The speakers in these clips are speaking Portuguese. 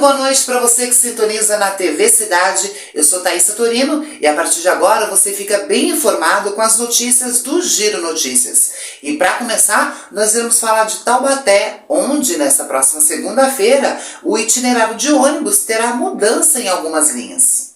boa noite para você que sintoniza na TV Cidade. Eu sou Thaisa Torino e a partir de agora você fica bem informado com as notícias do Giro Notícias. E para começar, nós vamos falar de Taubaté, onde nessa próxima segunda-feira o itinerário de ônibus terá mudança em algumas linhas.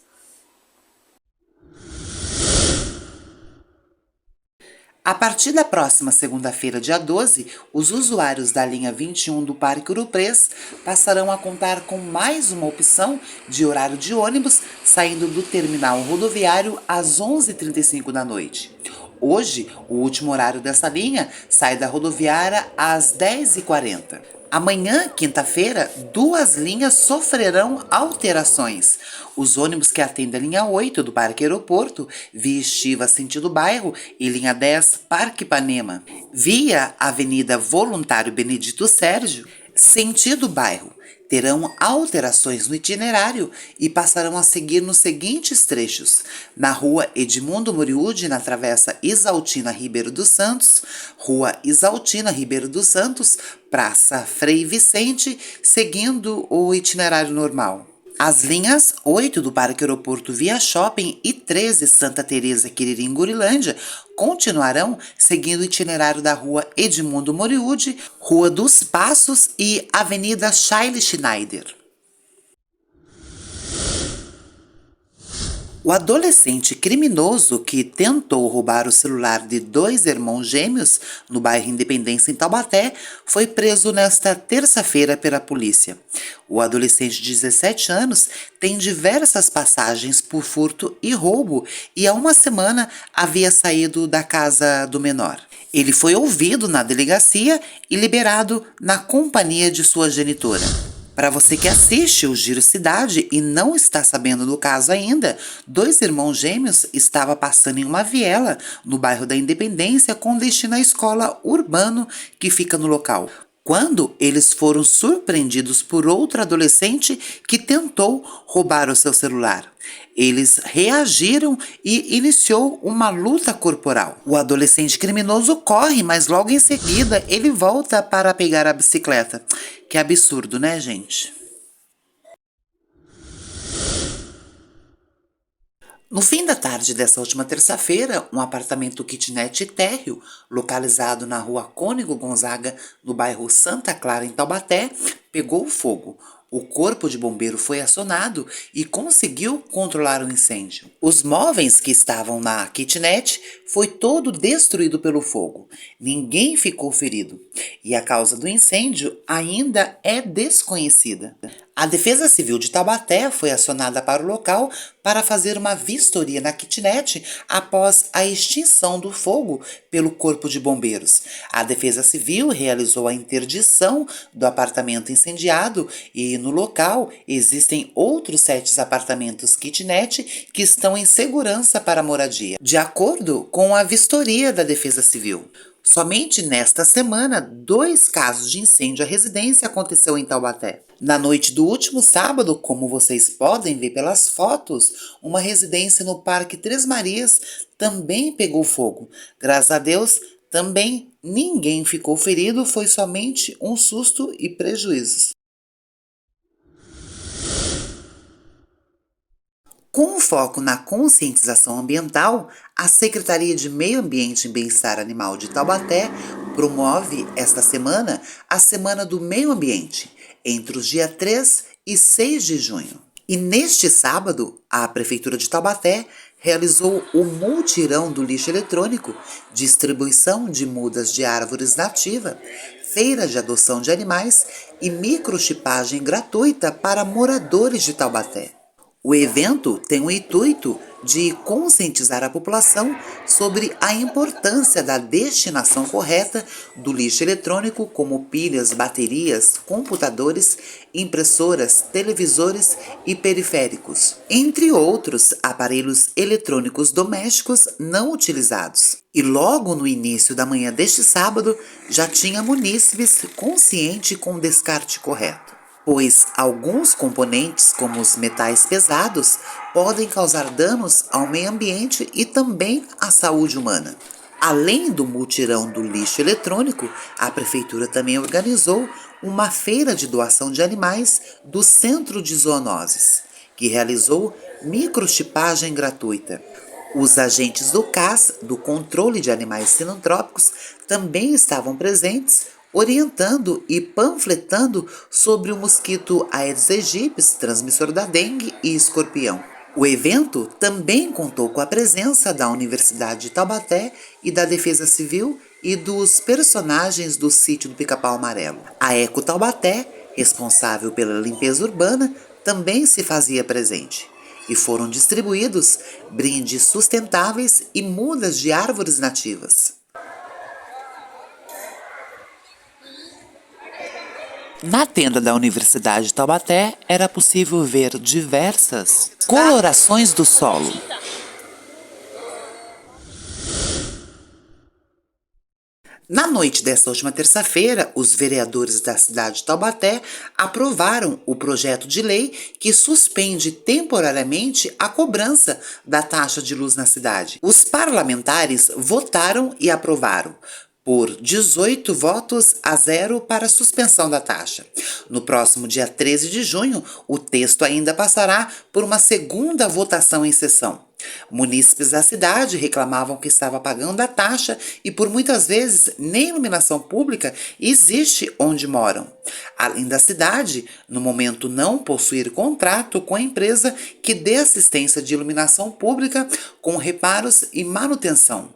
A partir da próxima segunda-feira, dia 12, os usuários da linha 21 do Parque Uruprês passarão a contar com mais uma opção de horário de ônibus saindo do terminal rodoviário às 11h35 da noite. Hoje, o último horário dessa linha sai da rodoviária às 10h40. Amanhã, quinta-feira, duas linhas sofrerão alterações. Os ônibus que atendem a linha 8 do Parque Aeroporto, via Estiva sentido bairro, e linha 10 Parque Ipanema, via Avenida Voluntário Benedito Sérgio, sentido bairro, terão alterações no itinerário e passarão a seguir nos seguintes trechos: na rua Edmundo Moriúde, na travessa Isaltina Ribeiro dos Santos, rua Isaltina Ribeiro dos Santos, Praça Frei Vicente, seguindo o itinerário normal. As linhas 8 do Parque Aeroporto via Shopping e 13 Santa Teresa Quiririm Gurilândia continuarão seguindo o itinerário da rua Edmundo Moriúde, Rua dos Passos e Avenida Chaile Schneider. O adolescente criminoso que tentou roubar o celular de dois irmãos gêmeos no bairro Independência, em Taubaté, foi preso nesta terça-feira pela polícia. O adolescente de 17 anos tem diversas passagens por furto e roubo e há uma semana havia saído da casa do menor. Ele foi ouvido na delegacia e liberado na companhia de sua genitora. Para você que assiste o Giro Cidade e não está sabendo do caso ainda, dois irmãos gêmeos estavam passando em uma viela no bairro da Independência com destino à escola Urbano que fica no local, quando eles foram surpreendidos por outro adolescente que tentou roubar o seu celular. Eles reagiram e iniciou uma luta corporal. O adolescente criminoso corre, mas logo em seguida ele volta para pegar a bicicleta. Que absurdo, né, gente? No fim da tarde dessa última terça-feira, um apartamento kitnet térreo, localizado na rua Cônego Gonzaga, no bairro Santa Clara, em Taubaté, pegou fogo. O corpo de bombeiro foi acionado e conseguiu controlar o incêndio. Os móveis que estavam na kitnet foi todo destruído pelo fogo. Ninguém ficou ferido e a causa do incêndio ainda é desconhecida. A Defesa Civil de Taubaté foi acionada para o local para fazer uma vistoria na kitnet após a extinção do fogo pelo Corpo de Bombeiros. A Defesa Civil realizou a interdição do apartamento incendiado e no local existem outros 7 apartamentos kitnet que estão em segurança para moradia, de acordo com a vistoria da Defesa Civil. Somente nesta semana, 2 casos de incêndio à residência aconteceu em Taubaté. Na noite do último sábado, como vocês podem ver pelas fotos, uma residência no Parque Três Marias também pegou fogo. Graças a Deus, também ninguém ficou ferido, foi somente um susto e prejuízos. Com foco na conscientização ambiental, a Secretaria de Meio Ambiente e Bem-Estar Animal de Taubaté promove esta semana a Semana do Meio Ambiente, entre os dias 3 e 6 de junho. E neste sábado, a Prefeitura de Taubaté realizou o multirão do lixo eletrônico, distribuição de mudas de árvores nativa, feira de adoção de animais e microchipagem gratuita para moradores de Taubaté. O evento tem o intuito de conscientizar a população sobre a importância da destinação correta do lixo eletrônico, como pilhas, baterias, computadores, impressoras, televisores e periféricos, entre outros aparelhos eletrônicos domésticos não utilizados. E logo no início da manhã deste sábado, já tinha munícipes conscientes com o descarte correto, pois alguns componentes, como os metais pesados, podem causar danos ao meio ambiente e também à saúde humana. Além do mutirão do lixo eletrônico, a prefeitura também organizou uma feira de doação de animais do Centro de Zoonoses, que realizou microchipagem gratuita. Os agentes do CAS, do Controle de Animais Sinantrópicos, também estavam presentes, orientando e panfletando sobre o mosquito Aedes aegypti, transmissor da dengue e escorpião. O evento também contou com a presença da Universidade de Taubaté e da Defesa Civil e dos personagens do sítio do Pica-Pau Amarelo. A Eco Taubaté, responsável pela limpeza urbana, também se fazia presente. E foram distribuídos brindes sustentáveis e mudas de árvores nativas. Na tenda da Universidade de Taubaté era possível ver diversas colorações do solo. Na noite desta última terça-feira, os vereadores da cidade de Taubaté aprovaram o projeto de lei que suspende temporariamente a cobrança da taxa de luz na cidade. Os parlamentares votaram e aprovaram, por 18 votos a 0 para a suspensão da taxa. No próximo dia 13 de junho, o texto ainda passará por uma segunda votação em sessão. Munícipes da cidade reclamavam que estava pagando a taxa e por muitas vezes nem iluminação pública existe onde moram. Além da cidade, no momento não possuir contrato com a empresa que dê assistência de iluminação pública com reparos e manutenção.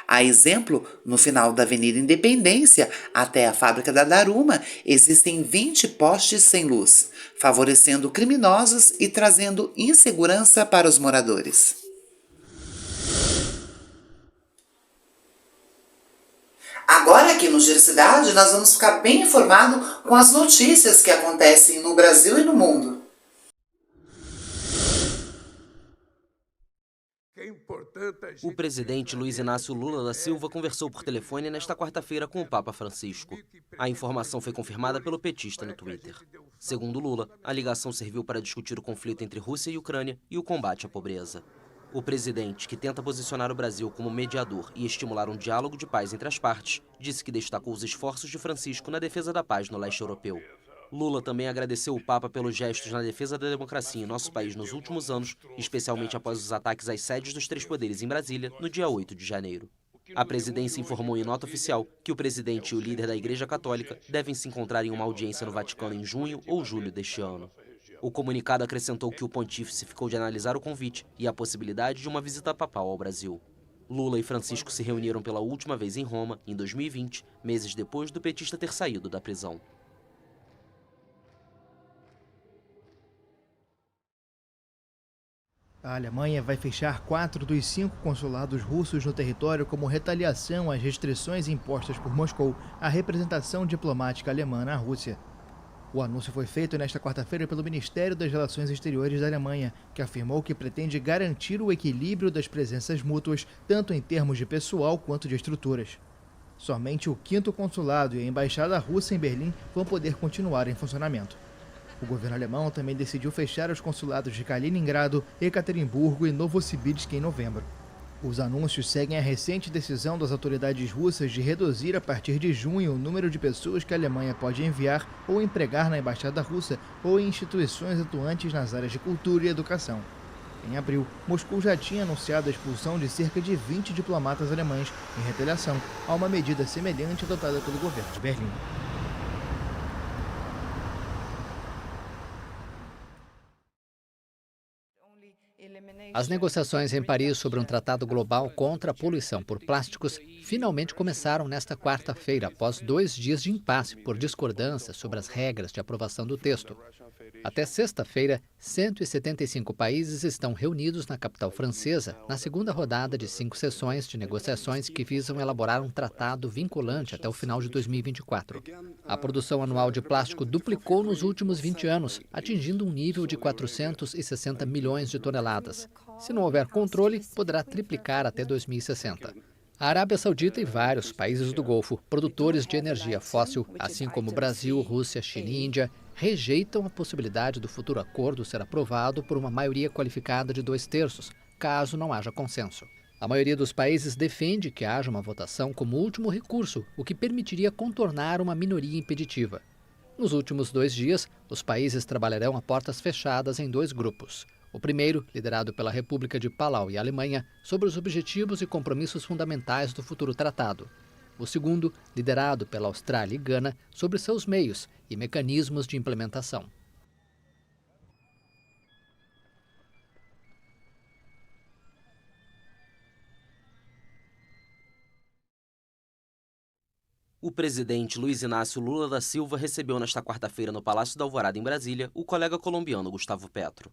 A exemplo, no final da Avenida Independência até a fábrica da Daruma, existem 20 postes sem luz, favorecendo criminosos e trazendo insegurança para os moradores. Agora aqui no Giro Cidade, nós vamos ficar bem informados com as notícias que acontecem no Brasil e no mundo. O presidente Luiz Inácio Lula da Silva conversou por telefone nesta quarta-feira com o Papa Francisco. A informação foi confirmada pelo petista no Twitter. Segundo Lula, a ligação serviu para discutir o conflito entre Rússia e Ucrânia e o combate à pobreza. O presidente, que tenta posicionar o Brasil como mediador e estimular um diálogo de paz entre as partes, disse que destacou os esforços de Francisco na defesa da paz no leste europeu. Lula também agradeceu o Papa pelos gestos na defesa da democracia em nosso país nos últimos anos, especialmente após os ataques às sedes dos três poderes em Brasília, no dia 8 de janeiro. A presidência informou em nota oficial que o presidente e o líder da Igreja Católica devem se encontrar em uma audiência no Vaticano em junho ou julho deste ano. O comunicado acrescentou que o pontífice ficou de analisar o convite e a possibilidade de uma visita papal ao Brasil. Lula e Francisco se reuniram pela última vez em Roma, em 2020, meses depois do petista ter saído da prisão. A Alemanha vai fechar 4 dos 5 consulados russos no território como retaliação às restrições impostas por Moscou à representação diplomática alemã na Rússia. O anúncio foi feito nesta quarta-feira pelo Ministério das Relações Exteriores da Alemanha, que afirmou que pretende garantir o equilíbrio das presenças mútuas, tanto em termos de pessoal quanto de estruturas. Somente o 5º consulado e a embaixada russa em Berlim vão poder continuar em funcionamento. O governo alemão também decidiu fechar os consulados de Kaliningrado, Ekaterimburgo e Novosibirsk em novembro. Os anúncios seguem a recente decisão das autoridades russas de reduzir a partir de junho o número de pessoas que a Alemanha pode enviar ou empregar na embaixada russa ou em instituições atuantes nas áreas de cultura e educação. Em abril, Moscou já tinha anunciado a expulsão de cerca de 20 diplomatas alemães em retaliação a uma medida semelhante adotada pelo governo de Berlim. As negociações em Paris sobre um tratado global contra a poluição por plásticos finalmente começaram nesta quarta-feira, após 2 dias de impasse por discordância sobre as regras de aprovação do texto. Até sexta-feira, 175 países estão reunidos na capital francesa na segunda rodada de 5 sessões de negociações que visam elaborar um tratado vinculante até o final de 2024. A produção anual de plástico duplicou nos últimos 20 anos, atingindo um nível de 460 milhões de toneladas. Se não houver controle, poderá triplicar até 2060. A Arábia Saudita e vários países do Golfo, produtores de energia fóssil, assim como Brasil, Rússia, China e Índia, rejeitam a possibilidade do futuro acordo ser aprovado por uma maioria qualificada de 2/3, caso não haja consenso. A maioria dos países defende que haja uma votação como último recurso, o que permitiria contornar uma minoria impeditiva. Nos últimos 2 dias, os países trabalharão a portas fechadas em 2 grupos. O primeiro, liderado pela República de Palau e Alemanha, sobre os objetivos e compromissos fundamentais do futuro tratado. O segundo, liderado pela Austrália e Gana, sobre seus meios e mecanismos de implementação. O presidente Luiz Inácio Lula da Silva recebeu nesta quarta-feira no Palácio da Alvorada, em Brasília, o colega colombiano Gustavo Petro.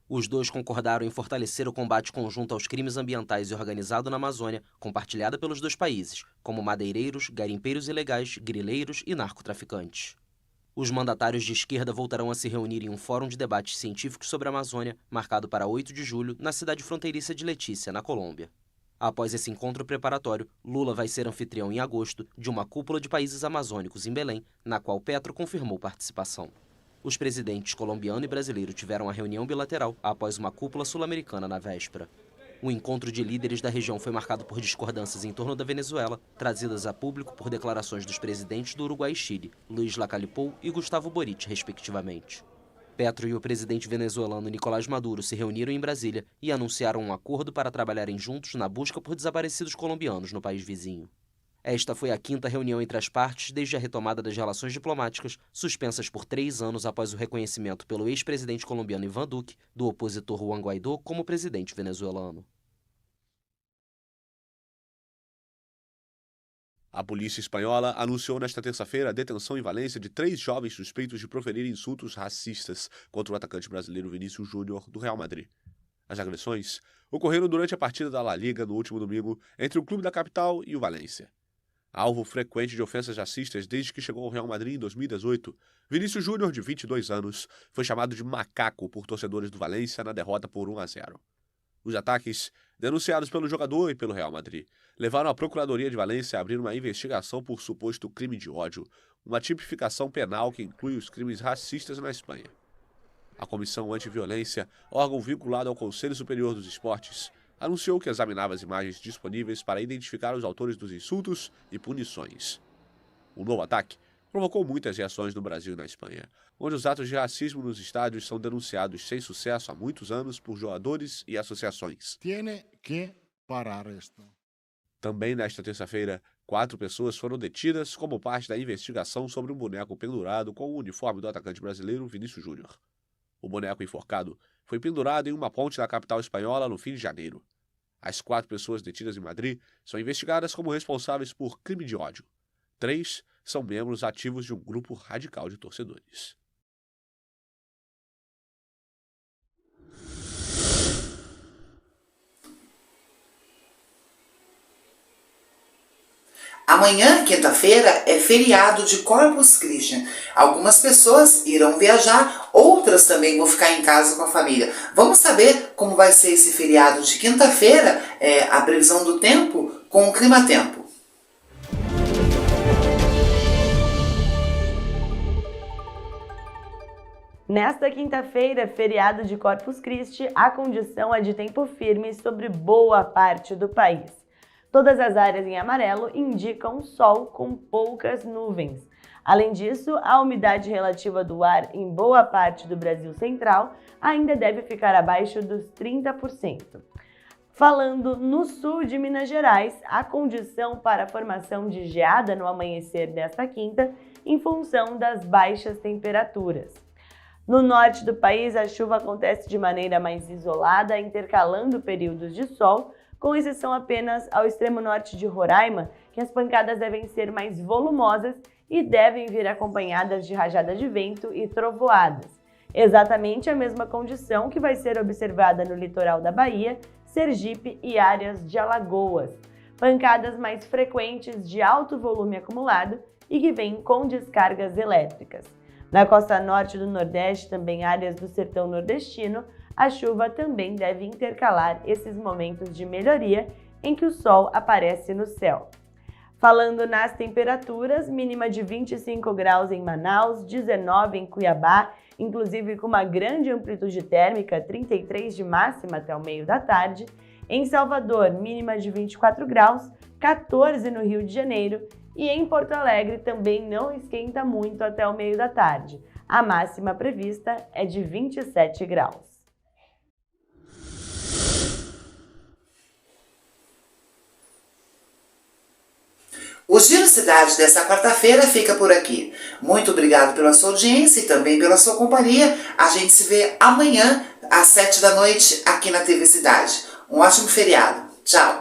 Os dois concordaram em fortalecer o combate conjunto aos crimes ambientais e organizado na Amazônia, compartilhada pelos 2 países, como madeireiros, garimpeiros ilegais, grileiros e narcotraficantes. Os mandatários de esquerda voltarão a se reunir em um fórum de debates científicos sobre a Amazônia, marcado para 8 de julho, na cidade fronteiriça de Letícia, na Colômbia. Após esse encontro preparatório, Lula vai ser anfitrião em agosto de uma cúpula de países amazônicos em Belém, na qual Petro confirmou participação. Os presidentes colombiano e brasileiro tiveram a reunião bilateral após uma cúpula sul-americana na véspera. O encontro de líderes da região foi marcado por discordâncias em torno da Venezuela, trazidas a público por declarações dos presidentes do Uruguai e Chile, Luiz Lacalle Pou e Gustavo Boric, respectivamente. Petro e o presidente venezuelano Nicolás Maduro se reuniram em Brasília e anunciaram um acordo para trabalharem juntos na busca por desaparecidos colombianos no país vizinho. Esta foi a 5ª reunião entre as partes desde a retomada das relações diplomáticas, suspensas por 3 anos após o reconhecimento pelo ex-presidente colombiano Iván Duque do opositor Juan Guaidó como presidente venezuelano. A polícia espanhola anunciou nesta terça-feira a detenção em Valência de 3 jovens suspeitos de proferir insultos racistas contra o atacante brasileiro Vinícius Júnior, do Real Madrid. As agressões ocorreram durante a partida da La Liga no último domingo entre o clube da capital e o Valência. Alvo frequente de ofensas racistas desde que chegou ao Real Madrid em 2018, Vinícius Júnior, de 22 anos, foi chamado de macaco por torcedores do Valência na derrota por 1-0. Os ataques, denunciados pelo jogador e pelo Real Madrid, levaram a Procuradoria de Valência a abrir uma investigação por suposto crime de ódio, uma tipificação penal que inclui os crimes racistas na Espanha. A Comissão Antiviolência, órgão vinculado ao Conselho Superior dos Esportes, anunciou que examinava as imagens disponíveis para identificar os autores dos insultos e punições. O novo ataque provocou muitas reações no Brasil e na Espanha, onde os atos de racismo nos estádios são denunciados sem sucesso há muitos anos por jogadores e associações. Tiene que parar esto. Também nesta terça-feira, 4 pessoas foram detidas como parte da investigação sobre um boneco pendurado com o uniforme do atacante brasileiro Vinícius Júnior. O boneco enforcado foi pendurado em uma ponte da capital espanhola no fim de janeiro. As 4 pessoas detidas em Madrid são investigadas como responsáveis por crime de ódio. 3 são membros ativos de um grupo radical de torcedores. Amanhã, quinta-feira, é feriado de Corpus Christi. Algumas pessoas irão viajar, outras também vão ficar em casa com a família. Vamos saber como vai ser esse feriado de quinta-feira, a previsão do tempo com o Climatempo. Nesta quinta-feira, feriado de Corpus Christi, a condição é de tempo firme sobre boa parte do país. Todas as áreas em amarelo indicam sol com poucas nuvens. Além disso, a umidade relativa do ar em boa parte do Brasil Central ainda deve ficar abaixo dos 30%. Falando no sul de Minas Gerais, a condição para a formação de geada no amanhecer desta quinta, em função das baixas temperaturas. No norte do país, a chuva acontece de maneira mais isolada, intercalando períodos de sol, com exceção apenas ao extremo norte de Roraima, que as pancadas devem ser mais volumosas e devem vir acompanhadas de rajadas de vento e trovoadas. Exatamente a mesma condição que vai ser observada no litoral da Bahia, Sergipe e áreas de Alagoas. Pancadas mais frequentes de alto volume acumulado e que vêm com descargas elétricas. Na costa norte do Nordeste, também áreas do sertão nordestino, a chuva também deve intercalar esses momentos de melhoria em que o sol aparece no céu. Falando nas temperaturas, mínima de 25 graus em Manaus, 19 em Cuiabá, inclusive com uma grande amplitude térmica, 33 de máxima até o meio da tarde, Em Salvador, mínima de 24 graus, 14 no Rio de Janeiro e em Porto Alegre também não esquenta muito até o meio da tarde. A máxima prevista é de 27 graus. O Giro Cidade dessa quarta-feira fica por aqui. Muito obrigado pela sua audiência e também pela sua companhia. A gente se vê amanhã às 7 da noite aqui na TV Cidade. Um ótimo feriado. Tchau!